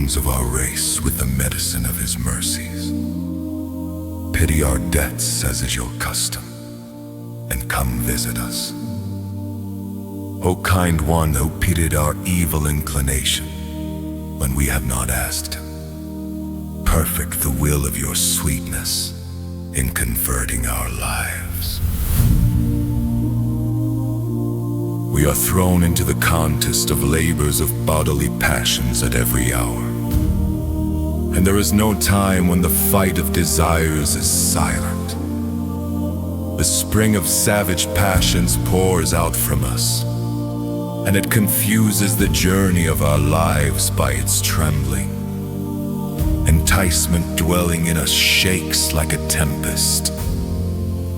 wounds of our race with the medicine of his mercies. Pity our debts as is your custom, and come visit us. O kind one who pitied our evil inclination when we have not asked him, perfect the will of your sweetness in converting our lives. We are thrown into the contest of labors of bodily passions at every hour. And there is no time when the fight of desires is silent. The spring of savage passions pours out from us, and it confuses the journey of our lives by its trembling. Enticement dwelling in us shakes like a tempest,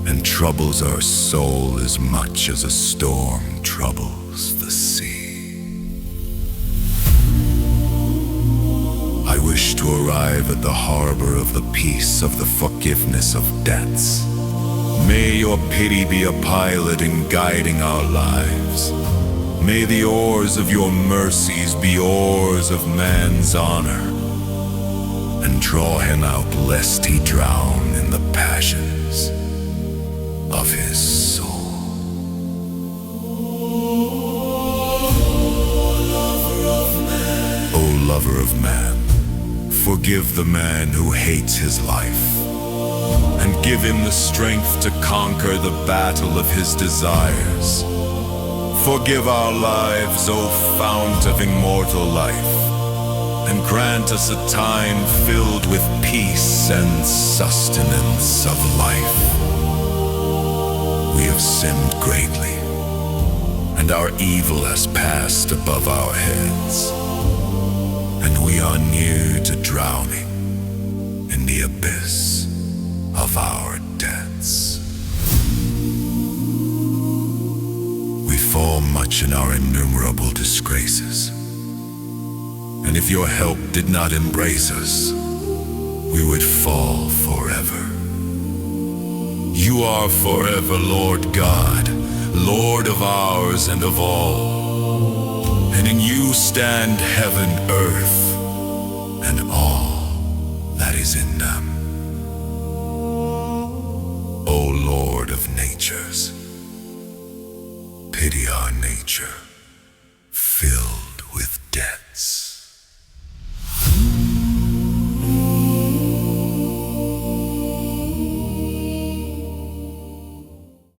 and troubles our soul as much as a storm troubles the sea. I wish to arrive at the harbor of the peace of the forgiveness of debts. May your pity be a pilot in guiding our lives. May the oars of your mercies be oars of man's honor, and draw him out lest he drown in the passions of his soul. O lover of man, forgive the man who hates his life, and give him the strength to conquer the battle of his desires. Forgive our lives, O fount of immortal life, and grant us a time filled with peace and sustenance of life. We have sinned greatly, and our evil has passed above our heads, and we are near to drowning in the abyss of our debts. We fall much in our innumerable disgraces, and if your help did not embrace us, we would fall forever. You are forever Lord God, Lord of ours and of all, and in you stand heaven, earth, and all that is in them. O Lord of natures, pity our nature.